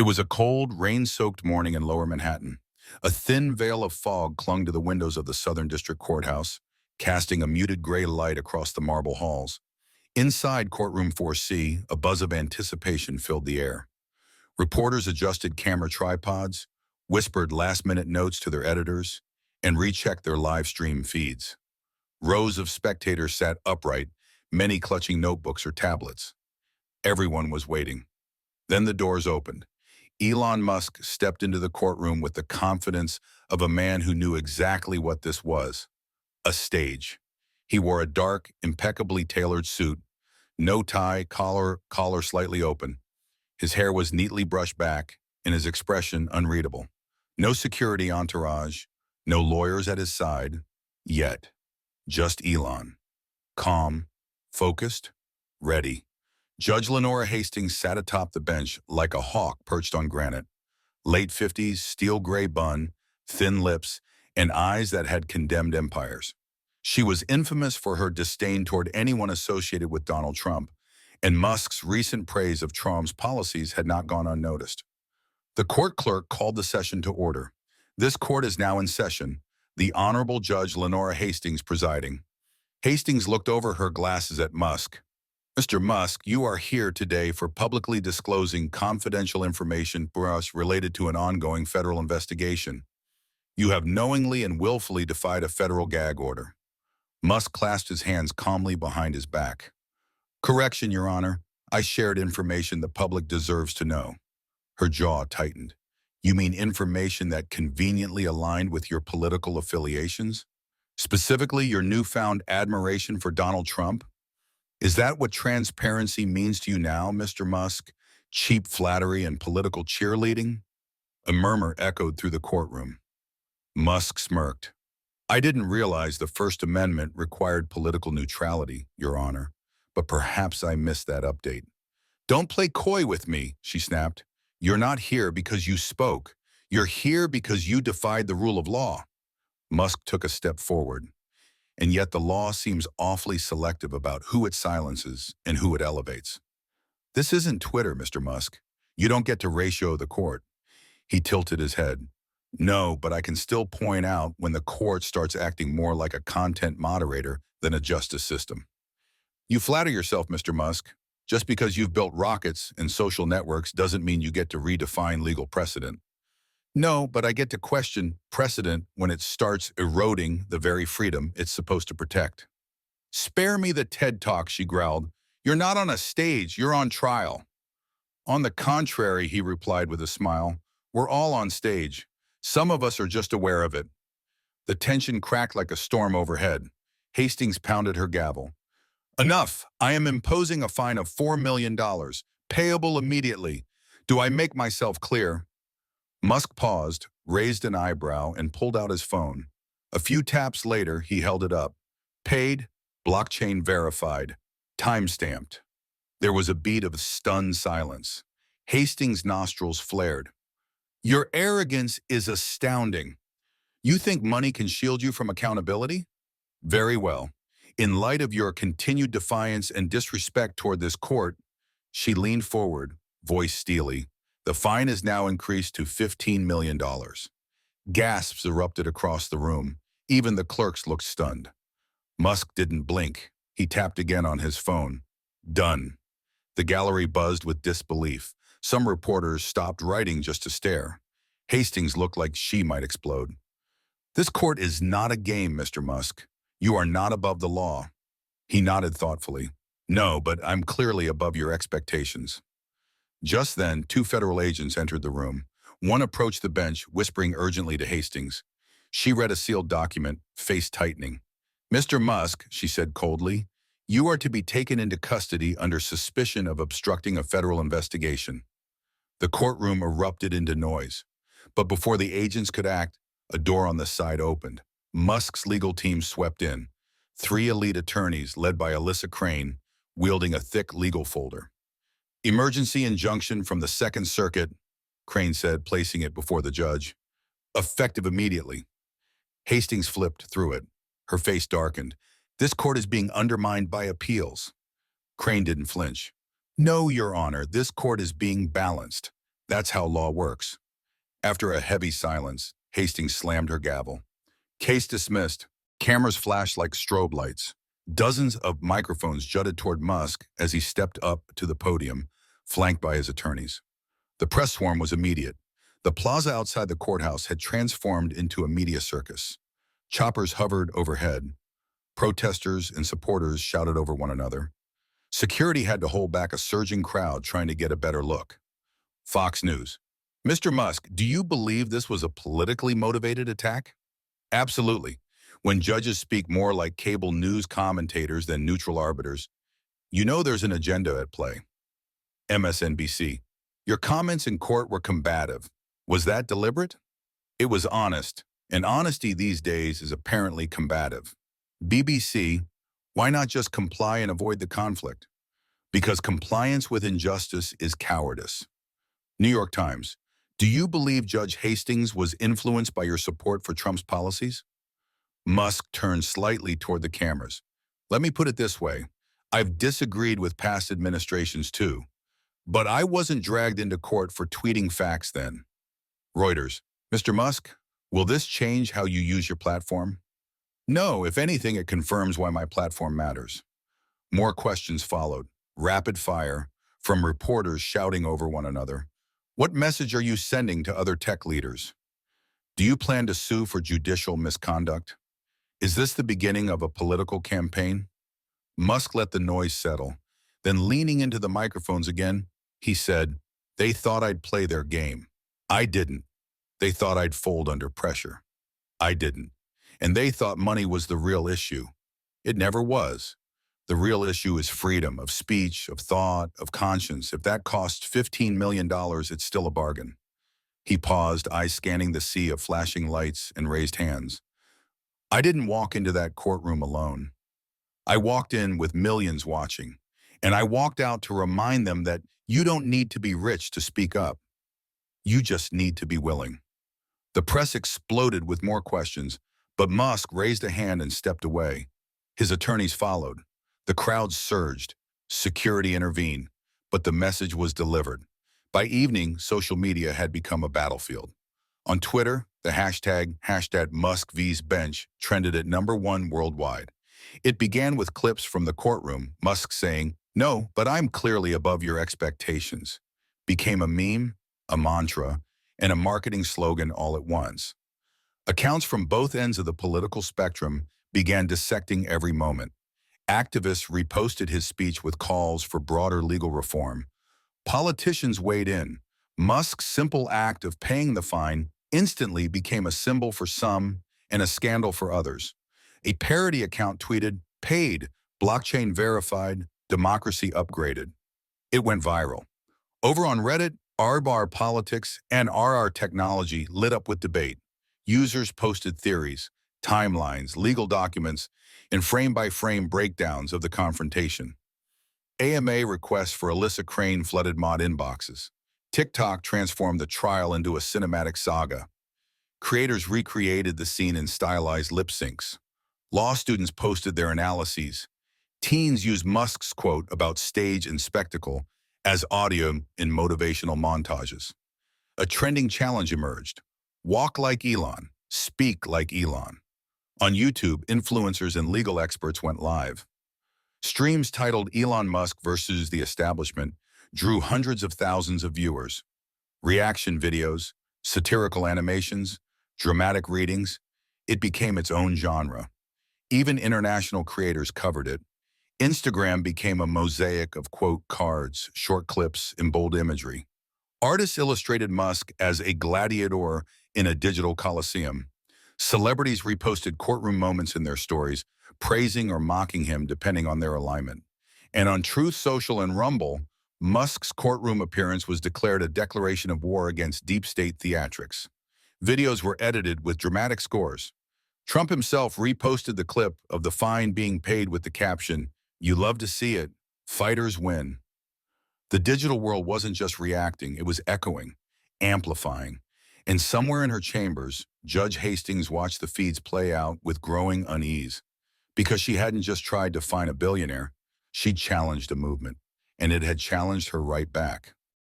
It was a cold, rain-soaked morning in Lower Manhattan. A thin veil of fog clung to the windows of the Southern District Courthouse, casting a muted gray light across the marble halls. Inside Courtroom 4C, a buzz of anticipation filled the air. Reporters adjusted camera tripods, whispered last-minute notes to their editors, and rechecked their live stream feeds. Rows of spectators sat upright, many clutching notebooks or tablets. Everyone was waiting. Then the doors opened. Elon Musk stepped into the courtroom with the confidence of a man who knew exactly what this was: a stage. He wore a dark, impeccably tailored suit, no tie, collar slightly open. His hair was neatly brushed back, and his expression unreadable. No security entourage, no lawyers at his side, yet. Just Elon. Calm, focused, ready. Judge Lenora Hastings sat atop the bench like a hawk perched on granite. Late 50s, steel gray bun, thin lips, and eyes that had condemned empires. She was infamous for her disdain toward anyone associated with Donald Trump, and Musk's recent praise of Trump's policies had not gone unnoticed. The court clerk called the session to order. This court is now in session, the Honorable Judge Lenora Hastings presiding. Hastings looked over her glasses at Musk. Mr. Musk, you are here today for publicly disclosing confidential information for us related to an ongoing federal investigation. You have knowingly and willfully defied a federal gag order. Musk clasped his hands calmly behind his back. Correction, Your Honor. I shared information the public deserves to know. Her jaw tightened. You mean information that conveniently aligned with your political affiliations? Specifically, your newfound admiration for Donald Trump? Is that what transparency means to you now, Mr. Musk? Cheap flattery and political cheerleading? A murmur echoed through the courtroom. Musk smirked. I didn't realize the First Amendment required political neutrality, Your Honor, but perhaps I missed that update. Don't play coy with me, she snapped. You're not here because you spoke. You're here because you defied the rule of law. Musk took a step forward. And yet the law seems awfully selective about who it silences and who it elevates. This isn't Twitter, Mr. Musk. You don't get to ratio the court. He tilted his head. No, but I can still point out when the court starts acting more like a content moderator than a justice system. You flatter yourself, Mr. Musk. Just because you've built rockets and social networks doesn't mean you get to redefine legal precedent. No, but I get to question precedent when it starts eroding the very freedom it's supposed to protect. Spare me the TED Talk, she growled. You're not on a stage, you're on trial. On the contrary, he replied with a smile, we're all on stage. Some of us are just aware of it. The tension cracked like a storm overhead. Hastings pounded her gavel. Enough! I am imposing a fine of $4 million, payable immediately. Do I make myself clear? Musk paused, raised an eyebrow, and pulled out his phone. A few taps later, he held it up. Paid, blockchain verified, time-stamped. There was a beat of stunned silence. Hastings' nostrils flared. Your arrogance is astounding. You think money can shield you from accountability? Very well. In light of your continued defiance and disrespect toward this court, she leaned forward, voice steely. The fine is now increased to $15 million. Gasps erupted across the room. Even the clerks looked stunned. Musk didn't blink. He tapped again on his phone. Done. The gallery buzzed with disbelief. Some reporters stopped writing just to stare. Hastings looked like she might explode. This court is not a game, Mr. Musk. You are not above the law. He nodded thoughtfully. No, but I'm clearly above your expectations. Just then, two federal agents entered the room. One approached the bench, whispering urgently to Hastings. She read a sealed document, face tightening. Mr. Musk, she said coldly, you are to be taken into custody under suspicion of obstructing a federal investigation. The courtroom erupted into noise. But before the agents could act, a door on the side opened. Musk's legal team swept in. 3 elite attorneys, led by Alyssa Crane, wielding a thick legal folder. Emergency injunction from the Second Circuit, Crane said, placing it before the judge. Effective immediately. Hastings flipped through it. Her face darkened. This court is being undermined by appeals. Crane didn't flinch. No, Your Honor, this court is being balanced. That's how law works. After a heavy silence, Hastings slammed her gavel. Case dismissed. Cameras flashed like strobe lights. Dozens of microphones jutted toward Musk as he stepped up to the podium, flanked by his attorneys. The press swarm was immediate. The plaza outside the courthouse had transformed into a media circus. Choppers hovered overhead. Protesters and supporters shouted over one another. Security had to hold back a surging crowd trying to get a better look. Fox News. Mr. Musk, do you believe this was a politically motivated attack? Absolutely. When judges speak more like cable news commentators than neutral arbiters, you know there's an agenda at play. MSNBC. Your comments in court were combative. Was that deliberate? It was honest, and honesty these days is apparently combative. BBC. Why not just comply and avoid the conflict? Because compliance with injustice is cowardice. New York Times. Do you believe Judge Hastings was influenced by your support for Trump's policies? Musk turned slightly toward the cameras. Let me put it this way. I've disagreed with past administrations too, but I wasn't dragged into court for tweeting facts then. Reuters. Mr. Musk, will this change how you use your platform? No, if anything, it confirms why my platform matters. More questions followed, rapid fire, from reporters shouting over one another. What message are you sending to other tech leaders? Do you plan to sue for judicial misconduct? Is this the beginning of a political campaign? Musk let the noise settle. Then leaning into the microphones again, he said, they thought I'd play their game. I didn't. They thought I'd fold under pressure. I didn't. And they thought money was the real issue. It never was. The real issue is freedom of speech, of thought, of conscience. If that costs $15 million, it's still a bargain. He paused, eyes scanning the sea of flashing lights and raised hands. I didn't walk into that courtroom alone. I walked in with millions watching, and I walked out to remind them that you don't need to be rich to speak up. You just need to be willing. The press exploded with more questions, but Musk raised a hand and stepped away. His attorneys followed. The crowd surged. Security intervened, but the message was delivered. By evening, social media had become a battlefield. On Twitter, the hashtag #MuskVsBench trended at #1 worldwide. It began with clips from the courtroom, Musk saying, "No, but I'm clearly above your expectations," became a meme, a mantra, and a marketing slogan all at once. Accounts from both ends of the political spectrum began dissecting every moment. Activists reposted his speech with calls for broader legal reform. Politicians weighed in. Musk's simple act of paying the fine instantly became a symbol for some and a scandal for others. A parody account tweeted, "Paid, blockchain verified, democracy upgraded." It went viral. Over on Reddit, r politics and RR technology lit up with debate. Users posted theories, timelines, legal documents, and frame-by-frame breakdowns of the confrontation. AMA requests for Alyssa Crane flooded mod inboxes. TikTok transformed the trial into a cinematic saga. Creators recreated the scene in stylized lip syncs. Law students posted their analyses. Teens used Musk's quote about stage and spectacle as audio in motivational montages. A trending challenge emerged. Walk like Elon, speak like Elon. On YouTube, influencers and legal experts went live. Streams titled Elon Musk versus the Establishment drew hundreds of thousands of viewers. Reaction videos, satirical animations, dramatic readings, it became its own genre. Even international creators covered it. Instagram became a mosaic of quote cards, short clips, and bold imagery. Artists illustrated Musk as a gladiator in a digital coliseum. Celebrities reposted courtroom moments in their stories, praising or mocking him depending on their alignment. And on Truth Social and Rumble, Musk's courtroom appearance was declared a declaration of war against deep state theatrics. Videos were edited with dramatic scores. Trump himself reposted the clip of the fine being paid with the caption, "You love to see it, fighters win." The digital world wasn't just reacting, it was echoing, amplifying. And somewhere in her chambers, Judge Hastings watched the feeds play out with growing unease. Because she hadn't just tried to fine a billionaire, she'd challenged a movement, and it had challenged her right back.